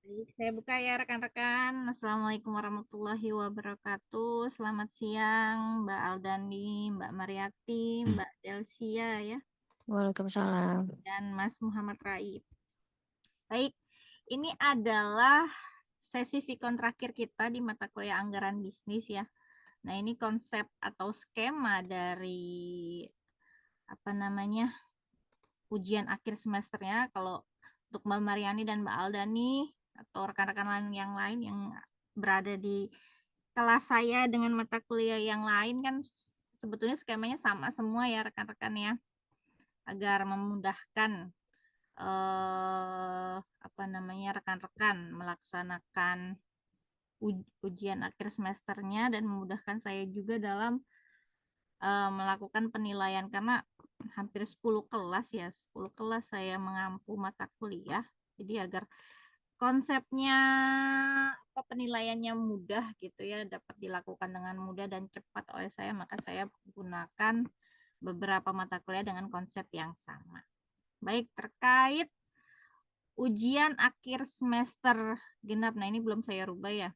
Baik, saya buka ya rekan-rekan. Assalamualaikum warahmatullahi wabarakatuh. Selamat siang Mbak Aldani, Mbak Mariati, Mbak Delsia ya, Waalaikumsalam. dan Mas Muhammad Raib. Baik, ini adalah sesi Vikon terakhir kita di mata kuliah anggaran bisnis ya. Nah, ini konsep atau skema dari apa namanya ujian akhir semesternya. Kalau untuk Mbak Mariani dan Mbak Aldani atau rekan-rekan lain yang berada di kelas saya dengan mata kuliah yang lain kan sebetulnya skemanya sama semua ya rekan-rekan ya, agar memudahkan apa namanya rekan-rekan melaksanakan ujian akhir semesternya dan memudahkan saya juga dalam melakukan penilaian karena hampir 10 kelas ya, 10 kelas saya mengampu mata kuliah. Jadi agar konsepnya penilaiannya mudah gitu ya, dapat dilakukan dengan mudah dan cepat oleh saya, maka saya gunakan beberapa mata kuliah dengan konsep yang sama. Baik, terkait ujian akhir semester genap. Nah, ini belum saya rubah ya.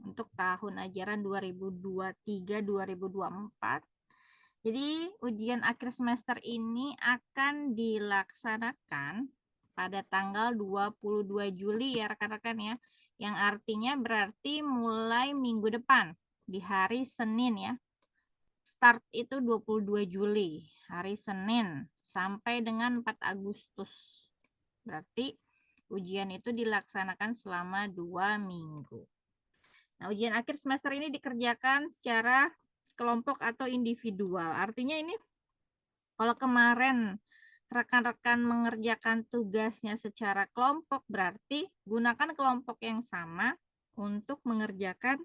Untuk tahun ajaran 2023-2024. Jadi, ujian akhir semester ini akan dilaksanakan pada tanggal 22 Juli ya rekan-rekan ya. Yang artinya berarti mulai minggu depan di hari Senin ya. Start itu 22 Juli, hari Senin sampai dengan 4 Agustus. Berarti ujian itu dilaksanakan selama 2 minggu. Nah, ujian akhir semester ini dikerjakan secara kelompok atau individual. Artinya ini kalau kemarin rekan-rekan mengerjakan tugasnya secara kelompok, berarti gunakan kelompok yang sama untuk mengerjakan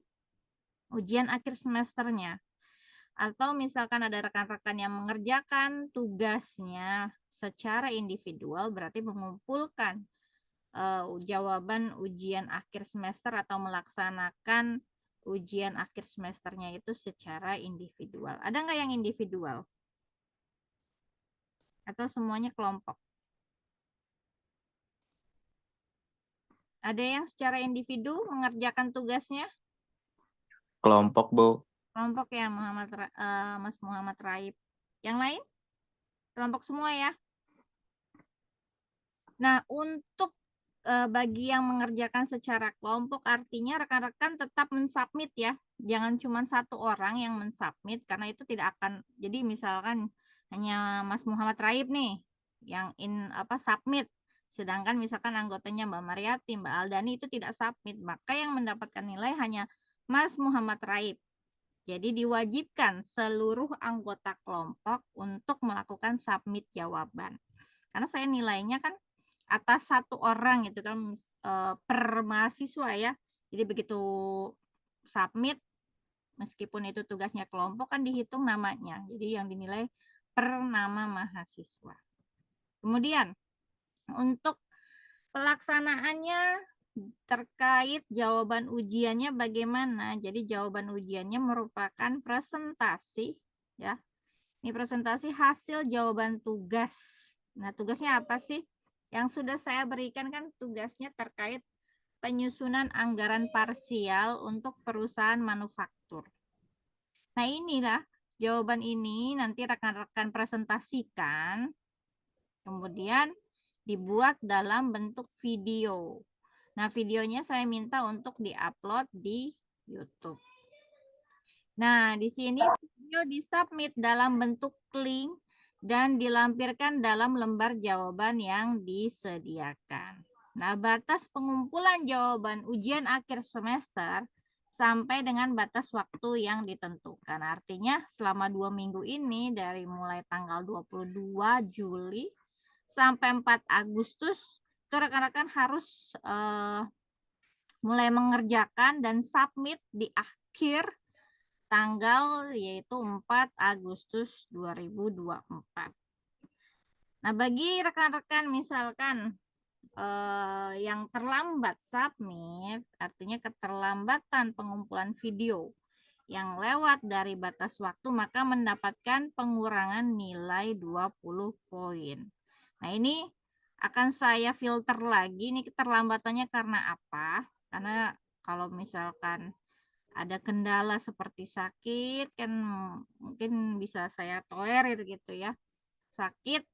ujian akhir semesternya. Atau misalkan ada rekan-rekan yang mengerjakan tugasnya secara individual, berarti mengumpulkan jawaban ujian akhir semester atau melaksanakan ujian akhir semesternya itu secara individual. Ada nggak yang individual? Atau semuanya kelompok? Ada yang secara individu mengerjakan tugasnya? Kelompok, Bu. Kelompok ya, Mas Muhammad Raib. Yang lain? Kelompok semua ya? Nah, untuk bagi yang mengerjakan secara kelompok artinya rekan-rekan tetap mensubmit ya. Jangan cuma satu orang yang mensubmit karena itu tidak akan, jadi misalkan hanya Mas Muhammad Raib nih yang submit. Sedangkan misalkan anggotanya Mbak Mariati, Mbak Aldani itu tidak submit, maka yang mendapatkan nilai hanya Mas Muhammad Raib. Jadi diwajibkan seluruh anggota kelompok untuk melakukan submit jawaban. Karena saya nilainya kan atas satu orang gitu kan per mahasiswa ya. Jadi begitu submit meskipun itu tugasnya kelompok kan dihitung namanya. Jadi yang dinilai per nama mahasiswa. Kemudian untuk pelaksanaannya terkait jawaban ujiannya bagaimana? Jadi jawaban ujiannya merupakan presentasi ya. Ini presentasi hasil jawaban tugas. Nah, tugasnya apa sih? Yang sudah saya berikan kan tugasnya terkait penyusunan anggaran parsial untuk perusahaan manufaktur. Nah, inilah jawaban ini nanti rekan-rekan presentasikan, kemudian dibuat dalam bentuk video. Nah, videonya saya minta untuk diupload di YouTube. Nah, di sini video disubmit dalam bentuk link dan dilampirkan dalam lembar jawaban yang disediakan. Nah, batas pengumpulan jawaban ujian akhir semester sampai dengan batas waktu yang ditentukan. Artinya selama 2 minggu ini dari mulai tanggal 22 Juli sampai 4 Agustus itu rekan-rekan harus mulai mengerjakan dan submit di akhir tanggal yaitu 4 Agustus 2024. Nah, bagi rekan-rekan misalkan yang terlambat submit, artinya keterlambatan pengumpulan video yang lewat dari batas waktu, maka mendapatkan pengurangan nilai 20 poin. Nah, ini akan saya filter lagi ini keterlambatannya karena apa. Karena kalau misalkan ada kendala seperti sakit kan mungkin bisa saya tolerir gitu ya. Sakit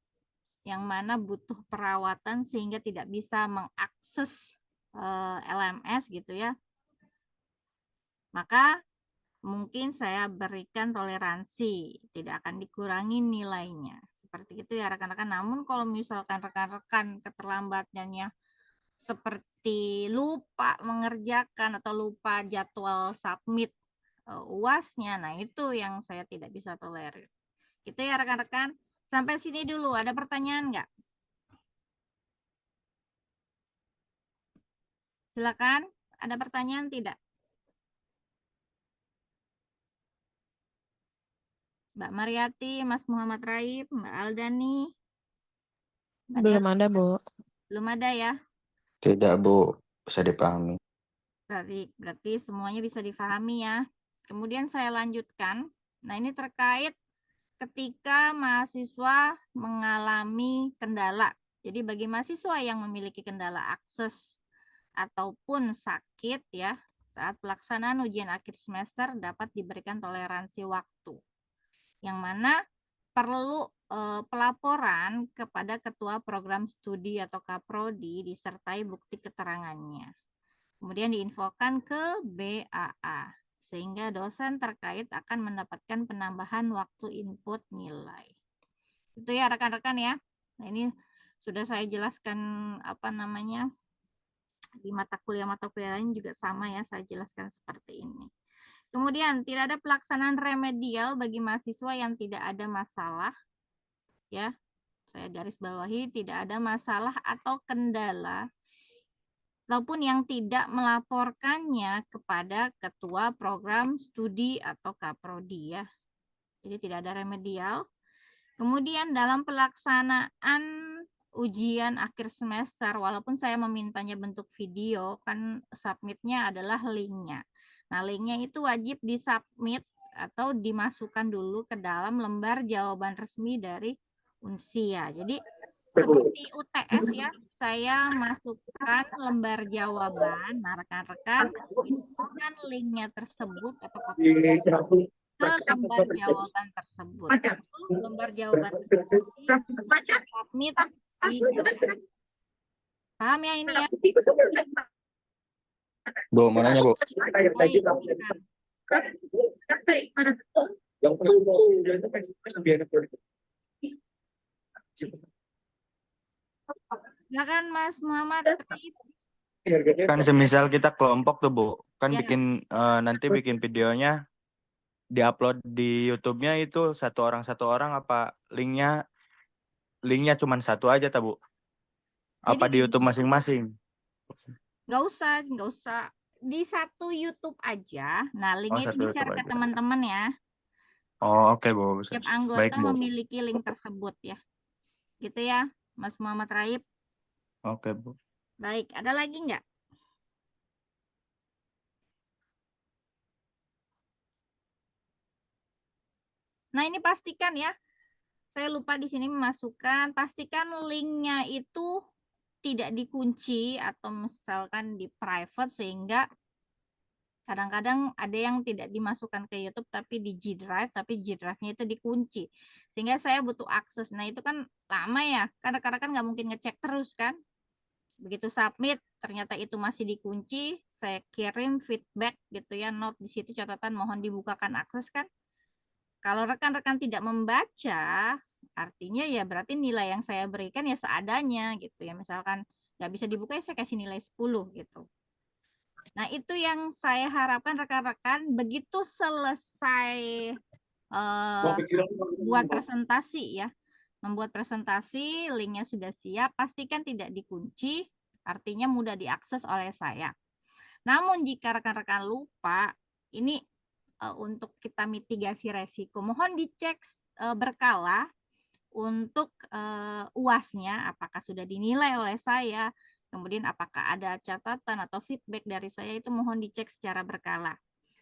yang mana butuh perawatan sehingga tidak bisa mengakses LMS gitu ya. Maka mungkin saya berikan toleransi, tidak akan dikurangi nilainya. Seperti itu ya rekan-rekan. Namun kalau misalkan rekan-rekan keterlambatannya seperti lupa mengerjakan atau lupa jadwal submit UASnya, nah itu yang saya tidak bisa tolerir. Itu ya rekan-rekan. Sampai sini dulu, ada pertanyaan nggak? Silakan, ada pertanyaan tidak? Mbak Mariati, Mas Muhammad Raib, Mbak Aldani, Mbak Belum Dian, ada, Bu. belum ada ya? Tidak, Bu. Bisa dipahami. Berarti semuanya bisa difahami ya. Kemudian saya lanjutkan. Nah, ini terkait ketika mahasiswa mengalami kendala. Jadi bagi mahasiswa yang memiliki kendala akses ataupun sakit ya, saat pelaksanaan ujian akhir semester dapat diberikan toleransi waktu. Yang mana perlu pelaporan kepada ketua program studi atau kaprodi disertai bukti keterangannya. Kemudian diinfokan ke BAA sehingga dosen terkait akan mendapatkan penambahan waktu input nilai. Itu ya rekan-rekan ya. Nah, ini sudah saya jelaskan di mata kuliah lain juga sama ya, saya jelaskan seperti ini. Kemudian tidak ada pelaksanaan remedial bagi mahasiswa yang tidak ada masalah ya. Saya garis bawahi tidak ada masalah atau kendala ataupun yang tidak melaporkannya kepada ketua program studi atau kaprodi ya. Jadi tidak ada remedial. Kemudian dalam pelaksanaan ujian akhir semester, walaupun saya memintanya bentuk video, kan submitnya adalah linknya. Nah, linknya itu wajib disubmit atau dimasukkan dulu ke dalam lembar jawaban resmi dari Unsia. Jadi seperti UTS ya, saya masukkan lembar jawaban. Nah, rekan-rekan inputkan linknya tersebut atau copy ke lembar jawaban tersebut. Lembar jawaban tersebut submit video. Paham ya ini ya? Bu, mau nanya, Bu. Baik, silakan. Silakan Mas Muhammad Raif. Kan semisal kita kelompok tuh, Bu. Kan Ya. nanti bikin videonya diupload di YouTube-nya itu satu orang apa linknya cuma satu aja, Bu? Apa Jadi di YouTube gini, masing-masing? nggak usah di satu YouTube aja. Nah, Oh, linknya itu satu di-share YouTube ke aja. teman-teman ya. Oh, oke, Bu. Tiap Baik, anggota Bu. memiliki link tersebut ya. Gitu ya, Mas Muhammad Raif. Oke, Bu. Baik, ada lagi nggak? Nah, ini pastikan ya. Saya lupa di sini memasukkan, pastikan linknya itu tidak dikunci atau misalkan di private sehingga kadang-kadang ada yang tidak dimasukkan ke YouTube tapi di G Drive, tapi G Drive-nya itu dikunci. Sehingga saya butuh akses. Nah, itu kan lama ya. Kadang-kadang kan nggak mungkin ngecek terus kan. Begitu submit, ternyata itu masih dikunci, saya kirim feedback gitu ya, note di situ catatan mohon dibukakan akses kan. Kalau rekan-rekan tidak membaca, artinya ya berarti nilai yang saya berikan ya seadanya gitu ya. Misalkan nggak bisa dibuka ya saya kasih nilai 10 gitu. Nah, itu yang saya harapkan rekan-rekan begitu selesai buat presentasi ya. Membuat presentasi, linknya sudah siap, pastikan tidak dikunci, artinya mudah diakses oleh saya. Namun jika rekan-rekan lupa, ini untuk kita mitigasi resiko, mohon dicek berkala untuk UASnya, apakah sudah dinilai oleh saya, kemudian apakah ada catatan atau feedback dari saya, itu mohon dicek secara berkala.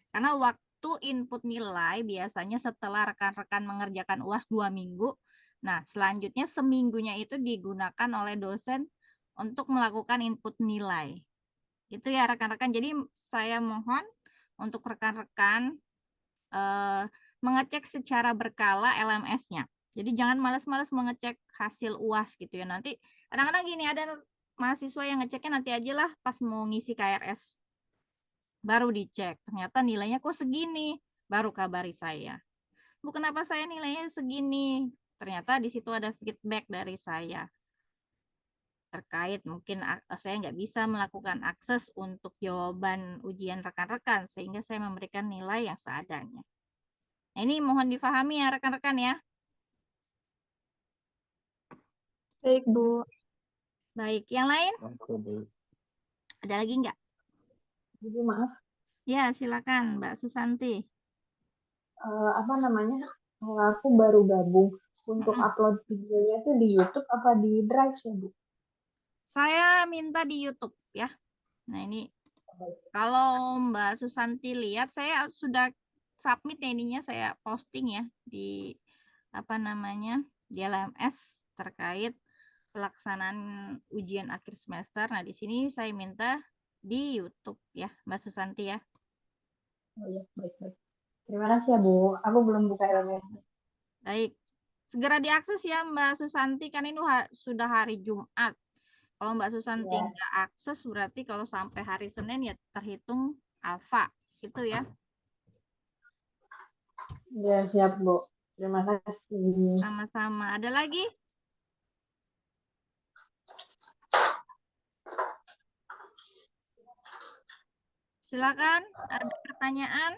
Karena waktu input nilai biasanya setelah rekan-rekan mengerjakan UAS 2 minggu, Nah, selanjutnya seminggunya itu digunakan oleh dosen untuk melakukan input nilai. Itu ya rekan-rekan. Jadi saya mohon untuk rekan-rekan mengecek secara berkala LMS-nya. Jadi jangan malas-malas mengecek hasil UAS gitu ya. Nanti kadang-kadang gini, ada mahasiswa yang ngeceknya nanti aja lah pas mau ngisi KRS. Baru dicek, ternyata nilainya kok segini, baru kabari saya. Bu, kenapa saya nilainya segini? Ternyata di situ ada feedback dari saya. Terkait mungkin saya nggak bisa melakukan akses untuk jawaban ujian rekan-rekan, sehingga saya memberikan nilai yang seadanya. Nah, ini mohon difahami ya rekan-rekan ya. Baik, Bu. Baik, yang lain Oke, Bu. ada lagi nggak? Ibu maaf, Ya, silakan Mbak Susanti. apa namanya? Aku baru gabung untuk Mm-mm. upload videonya tuh di YouTube apa di Drive ya, Bu? Saya minta di YouTube ya. Nah, ini kalau Mbak Susanti lihat, saya sudah submit ya ininya, saya posting ya di apa namanya di LMS terkait pelaksanaan ujian akhir semester. Nah, di sini saya minta di YouTube ya, Mbak Susanti ya. Oh iya, baik. Terima kasih ya, Bu. Aku belum buka LMS. Baik, segera diakses ya Mbak Susanti, kan ini sudah hari Jumat. Kalau Mbak Susanti Ya, nggak akses, berarti kalau sampai hari Senin ya terhitung alfa, gitu ya. ya siap, Bu. Terima kasih. Sama-sama. Ada lagi? Silakan, ada pertanyaan?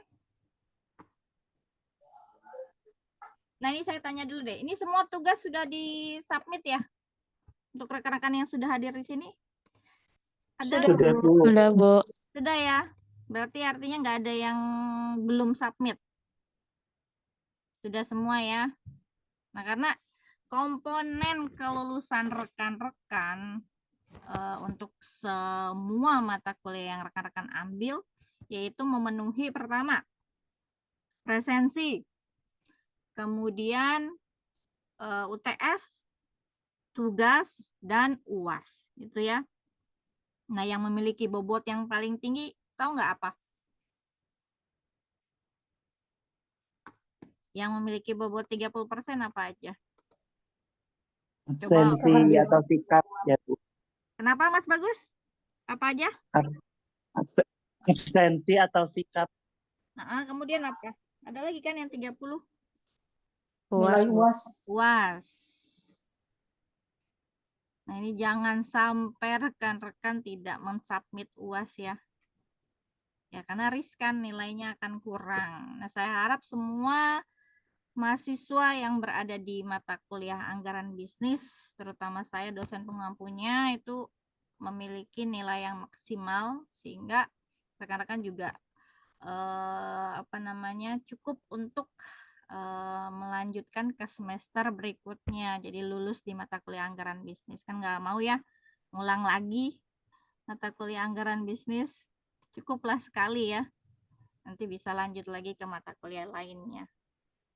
Nah, ini saya tanya dulu deh. Ini semua tugas sudah disubmit ya? Untuk rekan-rekan yang sudah hadir di sini? Ada? Sudah, Bu. Sudah, Bu. Sudah ya? Berarti artinya nggak ada yang belum submit. Sudah semua ya? Nah, karena komponen kelulusan rekan-rekan untuk semua mata kuliah yang rekan-rekan ambil, yaitu memenuhi pertama, presensi, kemudian UTS, tugas, dan UAS, gitu ya. Nah, yang memiliki bobot yang paling tinggi, tahu nggak apa? Yang memiliki bobot 30% apa aja? Coba. Absensi atau sikap ya, Bu. Kenapa Mas Bagus? Apa aja? Absensi atau sikap. Nah, kemudian apa? Ada lagi kan yang 30? Nilai UAS, Bu. UAS. UAS. Nah, ini jangan sampai rekan-rekan tidak mensubmit UAS ya. Ya, karena riskan nilainya akan kurang. Nah, saya harap semua mahasiswa yang berada di mata kuliah anggaran bisnis, terutama saya dosen pengampunya, itu memiliki nilai yang maksimal sehingga rekan-rekan juga cukup untuk melanjutkan ke semester berikutnya. Jadi lulus di mata kuliah anggaran bisnis. Kan nggak mau ya ngulang lagi mata kuliah anggaran bisnis. Cukuplah sekali ya. Nanti bisa lanjut lagi ke mata kuliah lainnya.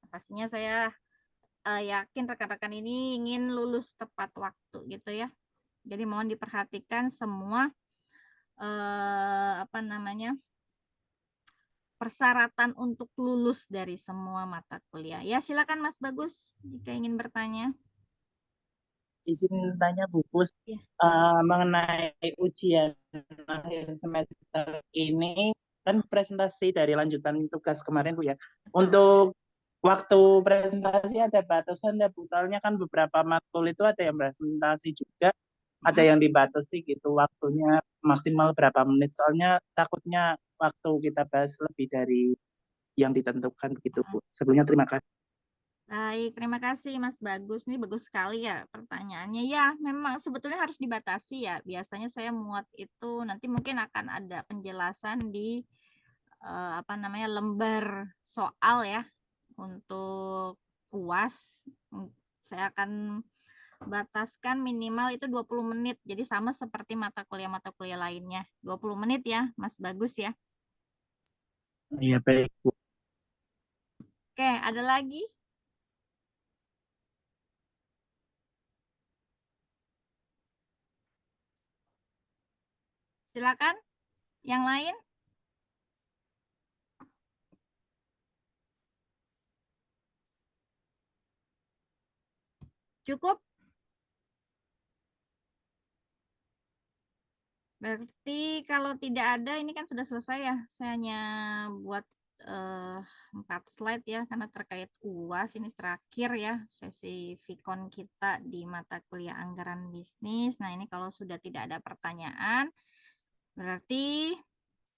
Pastinya saya yakin rekan-rekan ini ingin lulus tepat waktu gitu ya. Jadi mohon diperhatikan semua persyaratan untuk lulus dari semua mata kuliah. Ya, silakan Mas Bagus jika ingin bertanya. Izin tanya, Bu Pus, Ya. mengenai ujian akhir semester ini, kan presentasi dari lanjutan tugas kemarin, Bu ya. Untuk waktu presentasi ada batasan ya, Bu. Soalnya kan beberapa matkul itu ada yang presentasi juga, ada yang dibatasi gitu waktunya maksimal berapa menit. Soalnya takutnya waktu kita bahas lebih dari yang ditentukan begitu, Bu. Sebelumnya terima kasih. Baik, terima kasih Mas Bagus. Ini bagus sekali ya pertanyaannya. Ya, memang sebetulnya harus dibatasi ya. Biasanya saya muat itu nanti mungkin akan ada penjelasan di lembar soal ya untuk UAS. Saya akan bataskan minimal itu 20 menit. Jadi sama seperti mata kuliah lainnya. 20 menit ya, Mas Bagus ya. Iya, baik, Bu. Oke, ada lagi? Silakan. Yang lain? Cukup? Berarti kalau tidak ada, ini kan sudah selesai ya. Saya hanya buat 4 slide ya, karena terkait UAS ini terakhir ya, sesi Vikon kita di mata kuliah anggaran bisnis. Nah, ini kalau sudah tidak ada pertanyaan, berarti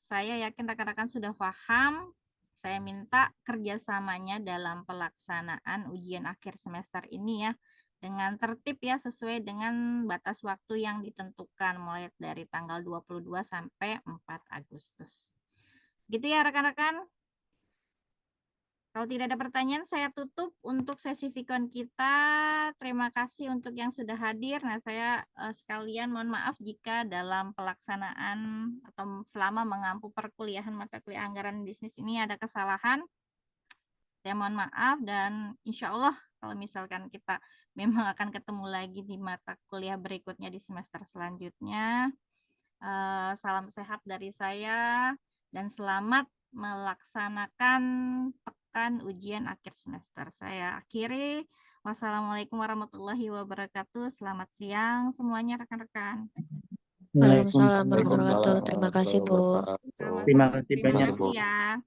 saya yakin rekan-rekan sudah paham. Saya minta kerjasamanya dalam pelaksanaan ujian akhir semester ini ya, dengan tertib ya, sesuai dengan batas waktu yang ditentukan mulai dari tanggal 22 sampai 4 Agustus. Gitu ya rekan-rekan. Kalau tidak ada pertanyaan, saya tutup untuk sesi Vikon kita. Terima kasih untuk yang sudah hadir. Nah, saya sekalian mohon maaf jika dalam pelaksanaan atau selama mengampu perkuliahan mata kuliah anggaran bisnis ini ada kesalahan. Saya mohon maaf dan insya Allah kalau misalkan kita memang akan ketemu lagi di mata kuliah berikutnya di semester selanjutnya. Salam sehat dari saya dan selamat melaksanakan pekan ujian akhir semester. Saya akhiri. Wassalamualaikum warahmatullahi wabarakatuh. Selamat siang semuanya rekan-rekan. Waalaikumsalam warahmatullahi wabarakatuh. Terima kasih, Bu. Terima kasih Terima banyak. kasih ya.